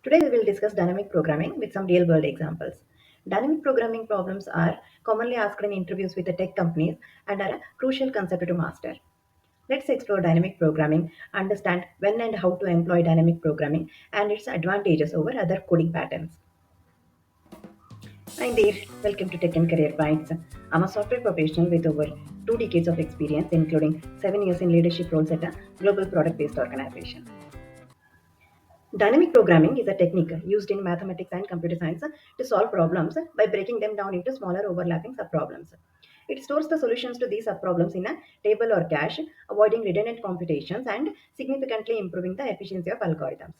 Today we will discuss dynamic programming with some real world examples. Dynamic programming problems are commonly asked in interviews with the tech companies and are a crucial concept to master. Let's explore dynamic programming, understand when and how to employ dynamic programming and its advantages over other coding patterns. Hi there, welcome to Tech and Career Bytes. I'm a software professional with over 2 decades of experience, including 7 years in leadership roles at a global product based organization. Dynamic programming is a technique used in mathematics and computer science to solve problems by breaking them down into smaller overlapping subproblems. It stores the solutions to these subproblems in a table or cache, avoiding redundant computations and significantly improving the efficiency of algorithms.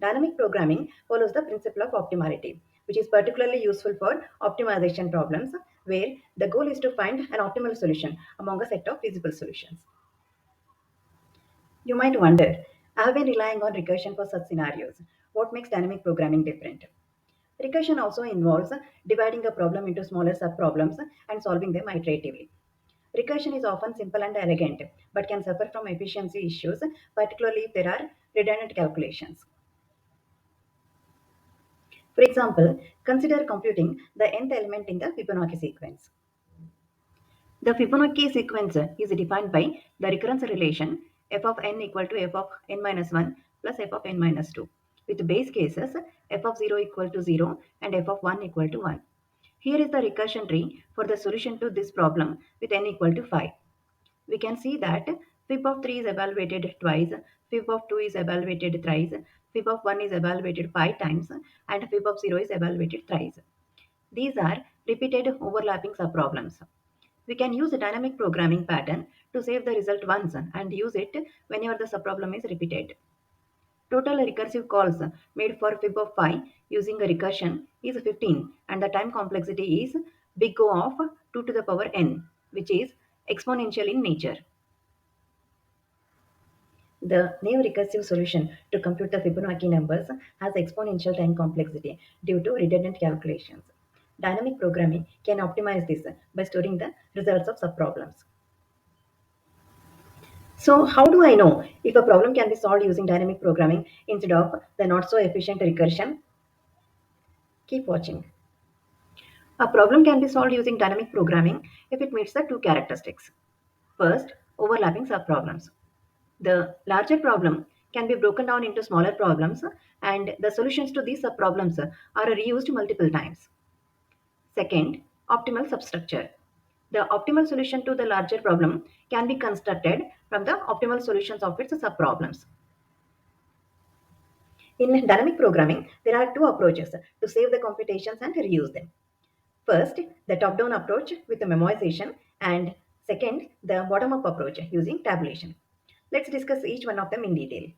Dynamic programming follows the principle of optimality, which is particularly useful for optimization problems where the goal is to find an optimal solution among a set of feasible solutions. You might wonder, I have been relying on recursion for such scenarios. What makes dynamic programming different? Recursion also involves dividing a problem into smaller subproblems and solving them iteratively. Recursion is often simple and elegant, but can suffer from efficiency issues, particularly if there are redundant calculations. For example, consider computing the nth element in the Fibonacci sequence. The Fibonacci sequence is defined by the recurrence relation f of n equal to f of n minus 1 plus f of n minus 2, with base cases f of 0 equal to 0 and f of 1 equal to 1. Here is the recursion tree for the solution to this problem with n equal to 5. We can see that fib of 3 is evaluated twice, fib of 2 is evaluated thrice, fib of 1 is evaluated 5 times, and fib of 0 is evaluated thrice. These are repeated overlapping subproblems. We can use a dynamic programming pattern to save the result once and use it whenever the subproblem is repeated. Total recursive calls made for fib of 5 using a recursion is 15 and the time complexity is big O of 2 to the power n, which is exponential in nature. The new recursive solution to compute the Fibonacci numbers has exponential time complexity due to redundant calculations. Dynamic programming can optimize this by storing the results of subproblems. So, how do I know if a problem can be solved using dynamic programming instead of the not so efficient recursion? Keep watching. A problem can be solved using dynamic programming if it meets the two characteristics. First, overlapping subproblems. The larger problem can be broken down into smaller problems, and the solutions to these subproblems are reused multiple times. Second, optimal substructure. The optimal solution to the larger problem can be constructed from the optimal solutions of its subproblems. In dynamic programming, there are two approaches to save the computations and reuse them. First, the top-down approach with the memoization, and second, the bottom-up approach using tabulation. Let's discuss each one of them in detail.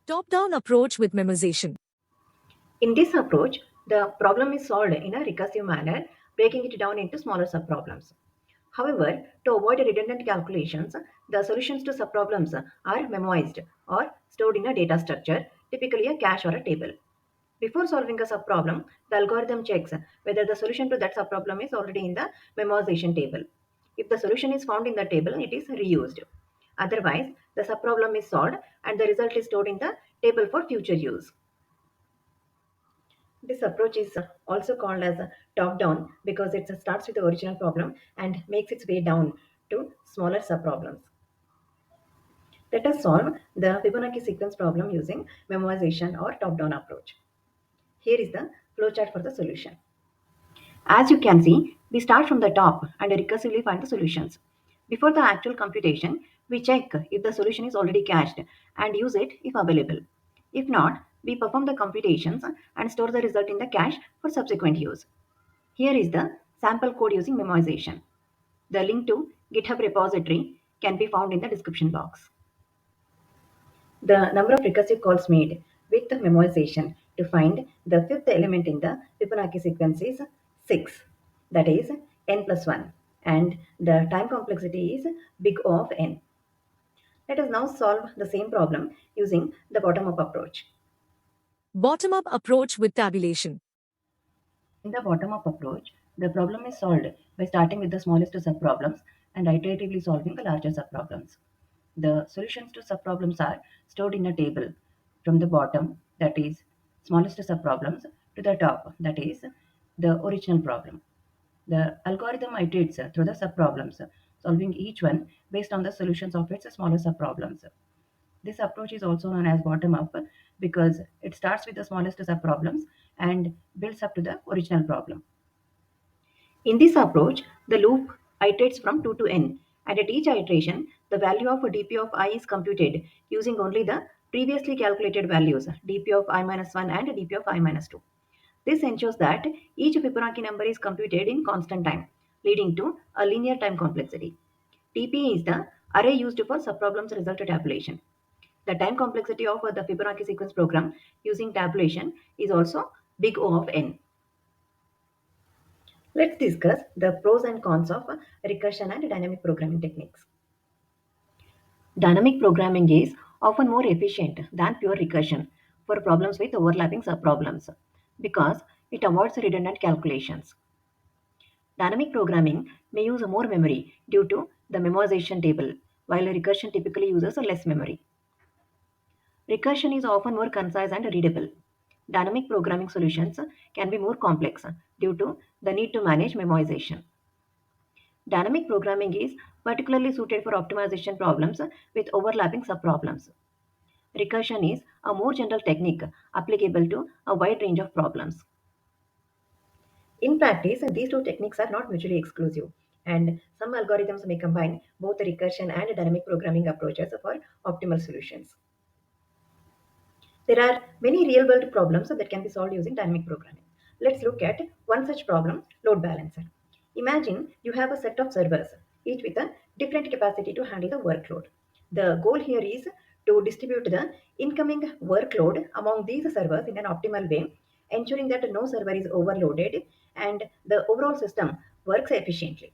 Top-down approach with memoization. In this approach, the problem is solved in a recursive manner, breaking it down into smaller subproblems. However, to avoid redundant calculations, the solutions to subproblems are memoized or stored in a data structure, typically a cache or a table. Before solving a subproblem, the algorithm checks whether the solution to that subproblem is already in the memoization table. If the solution is found in the table, it is reused. Otherwise, the subproblem is solved and the result is stored in the table for future use. This approach is also called as a top-down because it starts with the original problem and makes its way down to smaller subproblems. Let us solve the Fibonacci sequence problem using memoization or top-down approach. Here is the flowchart for the solution. As you can see, we start from the top and recursively find the solutions. Before the actual computation, we check if the solution is already cached and use it if available. If not, we perform the computations and store the result in the cache for subsequent use. Here is the sample code using memoization. The link to GitHub repository can be found in the description box. The number of recursive calls made with the memoization to find the fifth element in the Fibonacci sequence is 6, that is n plus 1, and the time complexity is big O of n. Let us now solve the same problem using the bottom-up approach. Bottom-up approach with tabulation. In the bottom-up approach, the problem is solved by starting with the smallest subproblems and iteratively solving the larger subproblems. The solutions to subproblems are stored in a table from the bottom that is smallest subproblems, to the top, that is the original problem. The algorithm iterates through the subproblems, solving each one based on the solutions of its smaller subproblems. This approach is also known as bottom up because it starts with the smallest subproblems and builds up to the original problem. In this approach, the loop iterates from 2 to n, and at each iteration, the value of dp of I is computed using only the previously calculated values dp of I minus 1 and dp of I minus 2. This ensures that each Fibonacci number is computed in constant time, leading to a linear time complexity. TP is the array used for subproblems result tabulation. The time complexity of the Fibonacci sequence program using tabulation is also big O of n. Let's discuss the pros and cons of recursion and dynamic programming techniques. Dynamic programming is often more efficient than pure recursion for problems with overlapping subproblems because it avoids redundant calculations. Dynamic programming may use more memory due to the memoization table, while recursion typically uses less memory. Recursion is often more concise and readable. Dynamic programming solutions can be more complex due to the need to manage memoization. Dynamic programming is particularly suited for optimization problems with overlapping subproblems. Recursion is a more general technique applicable to a wide range of problems. In practice, these two techniques are not mutually exclusive, and some algorithms may combine both recursion and dynamic programming approaches for optimal solutions. There are many real world problems that can be solved using dynamic programming. Let's look at one such problem, load balancer. Imagine you have a set of servers, each with a different capacity to handle the workload. The goal here is to distribute the incoming workload among these servers in an optimal way, ensuring that no server is overloaded and the overall system works efficiently.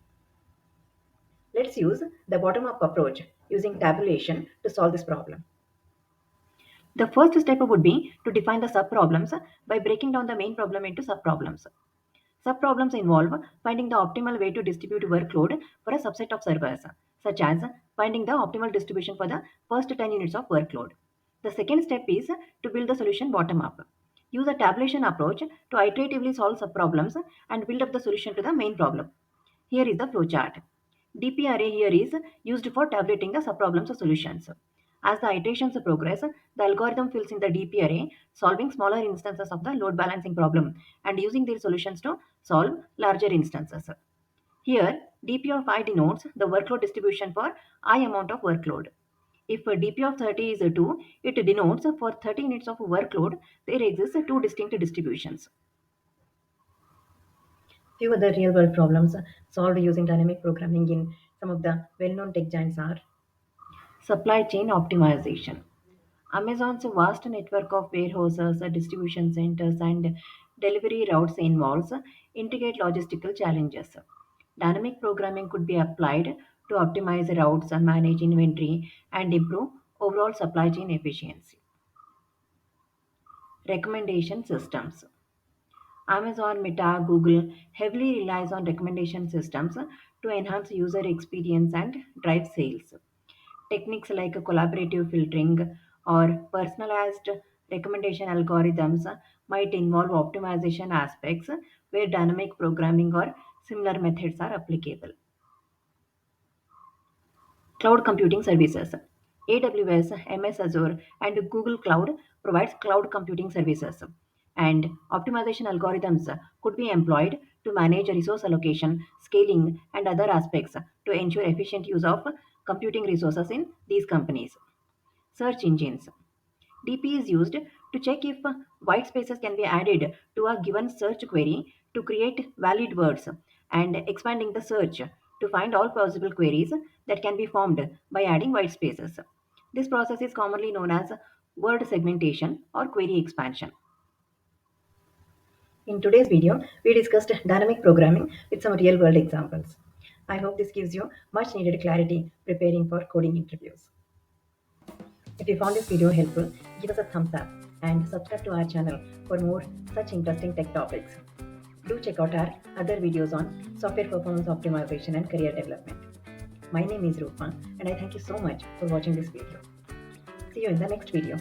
Let's use the bottom up approach using tabulation to solve this problem. The first step would be to define the subproblems by breaking down the main problem into subproblems. Subproblems involve finding the optimal way to distribute workload for a subset of servers, such as finding the optimal distribution for the first 10 units of workload. The second step is to build the solution bottom up. Use a tabulation approach to iteratively solve subproblems and build up the solution to the main problem. Here is the flowchart. DP array here is used for tabulating the subproblems solutions. As the iterations progress, the algorithm fills in the DP array, solving smaller instances of the load balancing problem and using these solutions to solve larger instances. Here, DP of I denotes the workload distribution for I amount of workload. If DP of 30 is 2, it denotes for 30 units of workload, there exist two distinct distributions. Few other real world problems solved using dynamic programming in some of the well known tech giants are supply chain optimization. Amazon's vast network of warehouses, distribution centers, and delivery routes involves intricate logistical challenges. Dynamic programming could be applied to optimize routes, manage inventory, and improve overall supply chain efficiency. Recommendation systems. Amazon, Meta, Google heavily relies on recommendation systems to enhance user experience and drive sales. Techniques like collaborative filtering or personalized recommendation algorithms might involve optimization aspects where dynamic programming or similar methods are applicable. Cloud computing services. AWS, MS Azure, and Google Cloud provides cloud computing services, and optimization algorithms could be employed to manage resource allocation, scaling, and other aspects to ensure efficient use of computing resources in these companies. Search engines. DP is used to check if white spaces can be added to a given search query to create valid words and expanding the search to find all possible queries that can be formed by adding white spaces. This process is commonly known as word segmentation or query expansion. In today's video, we discussed dynamic programming with some real world examples. I hope this gives you much needed clarity preparing for coding interviews. If you found this video helpful, give us a thumbs up and subscribe to our channel for more such interesting tech topics. Do check out our other videos on software performance optimization and career development. My name is Rupa and I thank you so much for watching this video. See you in the next video.